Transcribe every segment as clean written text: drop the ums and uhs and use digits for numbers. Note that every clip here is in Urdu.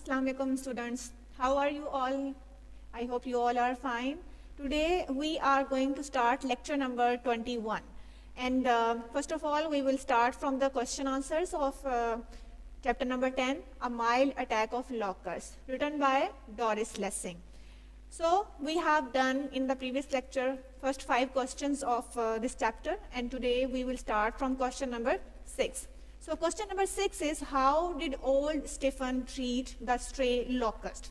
Assalamu alaikum students. How are you all? I hope you all are fine. Today we are going to start lecture number 21. And first of all, we will start from the question answers of chapter number 10, A Mild Attack of Locusts, written by Doris Lessing. So we have done in the previous lecture first 5 questions of this chapter, and today we will start from question number 6. So question number 6 is, how did old Stephen treat the stray locust?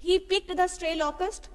He picked the stray locust,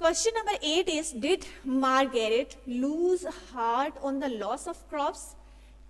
Question number 8 is, did Margaret lose heart on the loss of crops?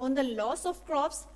on the loss of crops,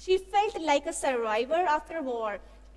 She felt like a survivor after war.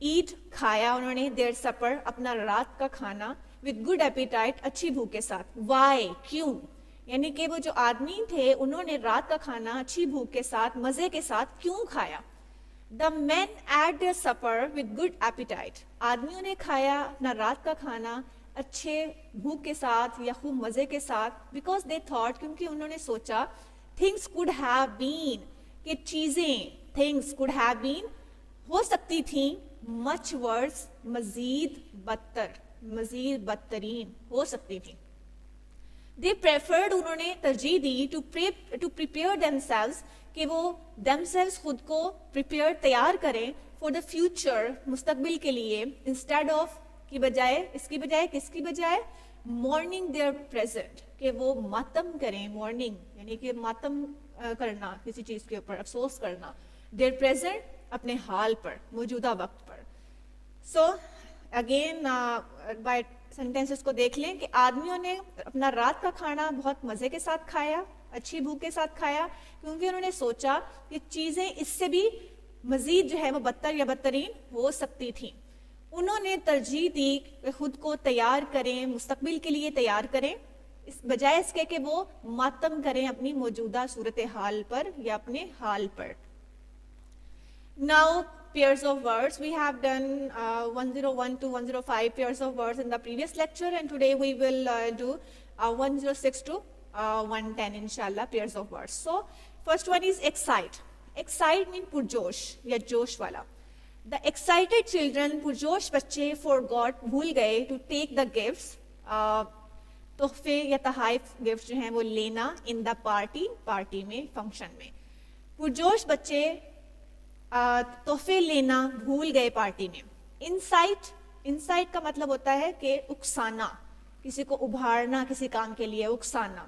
eat کھایا انہوں نے their supper اپنا رات کا کھانا with good appetite اچھی بھوک کے ساتھ. why کیوں؟ یعنی کہ وہ جو آدمی تھے انہوں نے رات کا کھانا اچھی بھوک کے ساتھ مزے کے ساتھ کیوں کھایا؟ The men ate their supper with good appetite. آدمیوں نے کھایا اپنا رات کا کھانا اچھے بھوک کے ساتھ یا خوب مزے کے ساتھ because they thought کیونکہ انہوں نے سوچا things could have been کہ چیزیں things could have been ہو سکتی تھیں much worse مزید بدترین ہو سکتی تھیں. They preferred انہوں نے ترجیح دی to prepare themselves کہ وہ themselves خود کو prepare تیار کریں for the future مستقبل کے لیے instead of کی بجائے اس کی بجائے کس کی بجائے mourning their present کہ وہ ماتم کریں mourning یعنی کہ ماتم کرنا کسی چیز کے اوپر افسوس کرنا their present اپنے حال پر موجودہ وقت پر. So again by سینٹینسز کو دیکھ لیں کہ آدمیوں نے اپنا رات کا کھانا بہت مزے کے ساتھ کھایا اچھی بھوک کے ساتھ کھایا کیونکہ انہوں نے سوچا کہ چیزیں اس سے بھی مزید جو ہے وہ بدتر یا بدترین ہو سکتی تھیں. انہوں نے ترجیح دی کہ خود کو تیار کریں مستقبل کے لیے تیار کریں اس بجائے اس کے کہ وہ ماتم کریں اپنی موجودہ صورتحال پر یا اپنے حال پر. Now pairs of words. We have done 101 to 105 pairs of words in the previous lecture and today we will do 106 to 110 inshallah pairs of words. So first one is excite. Excite means purjosh ya josh wala. The excited children purjosh bachche forgot bhul gaye to take the gifts تحفے یا تحائف گفٹ جو ہیں وہ لینا in the party میں function میں. پرجوش بچے تحفے لینا بھول گئے پارٹی میں. انسائٹ کا مطلب ہوتا ہے کہ اکسانا کسی کو ابھارنا کسی کام کے لیے اکسانا.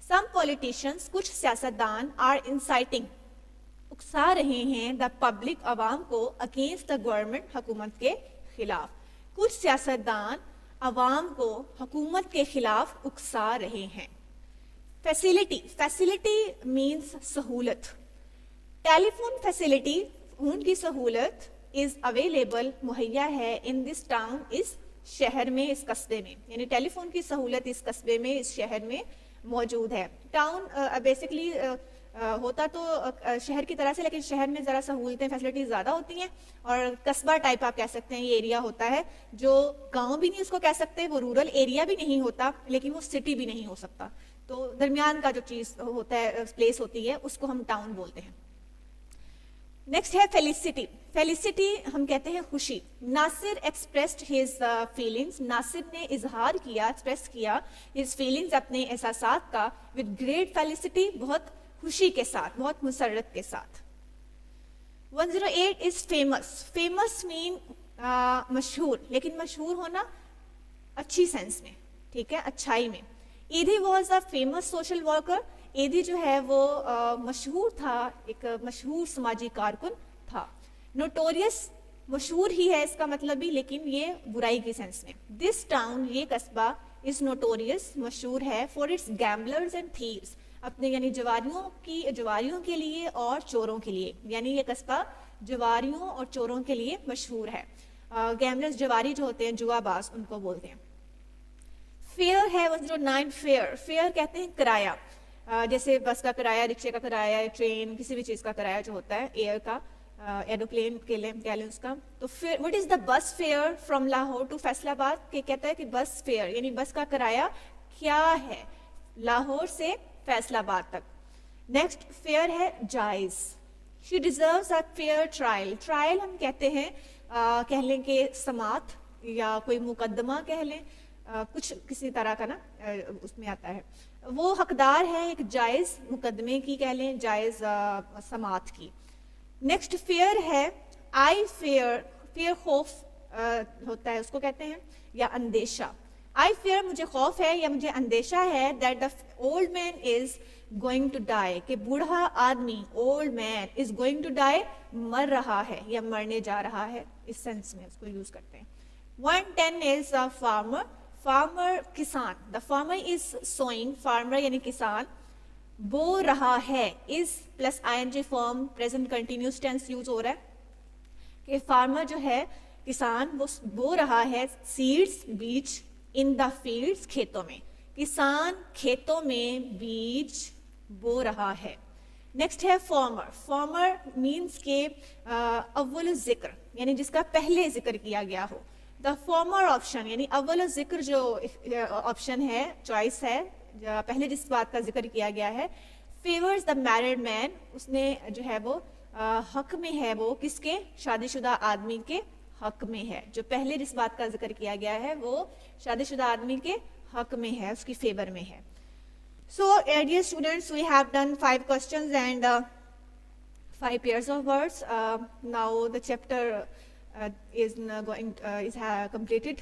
Some politicians کچھ سیاستدان are inciting اکسا رہے ہیں the public عوام کو against the government حکومت کے خلاف. کچھ سیاستدان عوام کو حکومت کے خلاف اکسا رہے ہیں. فیسیلٹی مینس سہولت. ٹیلیفون فیسیلٹی فون کی سہولت از اویلیبل مہیا ہے ان دس ٹاؤن اس شہر میں اس قصبے میں یعنی ٹیلی فون کی سہولت اس قصبے میں اس شہر میں موجود ہے. ٹاؤن بیسکلی ہوتا تو شہر کی طرح سے لیکن شہر میں ذرا سہولتیں فیسلٹیز زیادہ ہوتی ہیں اور قصبہ ٹائپ آپ کہہ سکتے ہیں یہ ایریا ہوتا ہے جو گاؤں بھی نہیں اس کو کہہ سکتے وہ رورل ایریا بھی نہیں ہوتا لیکن وہ سٹی بھی نہیں ہو سکتا تو درمیان کا جو چیز ہوتا ہے پلیس ہوتی ہے اس کو ہم ٹاؤن بولتے ہیں. نیکسٹ ہے فیلیسٹی. فیلیسٹی ہم کہتے ہیں خوشی. ناصر ایکسپریسڈ ہز فیلنگس. ناصر نے اظہار کیا ایکسپریس کیا ہز فیلنگس اپنے احساسات کا ود گریٹ فیلیسٹی بہت خوشی کے ساتھ بہت مسرت کے ساتھ. 108 از فیمس. فیمس مین مشہور لیکن مشہور ہونا اچھی سینس میں ٹھیک ہے اچھائی میں. Edhi was a famous social worker. Edhi جو ہے وہ مشہور تھا ایک مشہور سماجی کارکن تھا. نوٹوریس مشہور ہی ہے اس کا مطلب بھی لیکن یہ برائی کی سینس میں. دس ٹاؤن یہ قصبہ از نوٹوریس مشہور ہے فار اٹس گیمبلرز اینڈ تھیوز اپنے یعنی جواریوں کے لیے اور چوروں کے لیے یعنی یہ قصبہ جواریوں اور چوروں کے لیے مشہور ہے. گیمبلرز جواری جو ہوتے ہیں جوا باز ان کو بولتے ہیں. فیئر ہے 109 فیئر. فیئر کہتے ہیں کرایہ جیسے بس کا کرایہ رکشے کا کرایہ ٹرین کسی بھی چیز کا کرایہ جو ہوتا ہے ایئر کا ایروپلین کے لیے اس کا. تو what is the bus fare from Lahore to Faisalabad کہ کہتا ہے کہ بس فیئر یعنی بس کا کرایہ کیا ہے لاہور سے فیصل آباد تک. نیکسٹ فیئر ہے جائز. شی deserves a fair trial. Trial ہم کہتے ہیں کہہ لیں کہ سماعت یا کوئی مقدمہ کہہ لیں کچھ کسی طرح کا نا اس میں آتا ہے. وہ حقدار ہے ایک جائز مقدمے کی کہہ لیں جائز سماعت کی. نیکسٹ فیئر ہے آئی فیئر. فیئر خوف ہوتا ہے اس کو کہتے ہیں یا اندیشہ. آئی فیئر مجھے خوف ہے یا مجھے اندیشہ ہے that the old man is going to die کہ بوڑھا آدمی old man is going to die مر رہا ہے یا مرنے جا رہا ہے اس سینس میں اس کو یوز کرتے ہیں. 110 از a farmer. فارمر کسان. The farmer is sowing. Farmer یعنی کسان بو رہا ہے is plus I N G form present continuous tense use ہو رہا ہے کہ فارمر جو ہے کسان وہ بو رہا ہے seeds based in the fields کھیتوں میں. کسان کھیتوں میں بیج بو رہا ہے. نیکسٹ ہے فارمر. فارمر مینس کہ اول ذکر یعنی جس کا پہلے ذکر کیا گیا ہو. دا فارمر آپشن یعنی اول ذکر جو آپشن ہے, چوائس ہے, پہلے جس بات کا ذکر کیا گیا ہے, فیورز دا میرڈ مین, اس نے جو ہے وہ حق میں ہے, وہ کس کے, شادی شدہ آدمی کے حق میں ہے. جو پہلے جس بات کا ذکر کیا گیا ہے وہ شادی شدہ آدمی کے حق میں ہے, اس کی فیور میں ہے. So, dear students, we have done 5 questions and 5 pairs of words. Now the chapter is completed.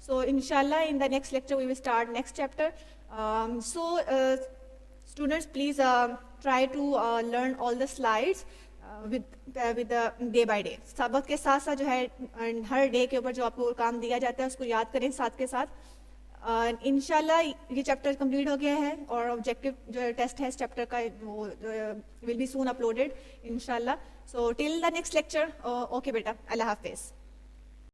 So, inshallah, in the next lecture we will start next chapter. Students, please try to learn all the slides with the day by day. سبق کے ساتھ ساتھ جو ہے ہر ڈے کے اوپر جو آپ کو کام دیا جاتا ہے اس کو یاد کریں ساتھ کے ساتھ. انشاءاللہ یہ چیپٹر کمپلیٹ ہو گیا ہے اور آبجیکٹیو جو ٹیسٹ ہے اس چیپٹر کا وہ ول بی سون اپلوڈیڈ انشاءاللہ. سو ٹل دا نیکسٹ لیکچر. اوکے بیٹا, اللہ حافظ.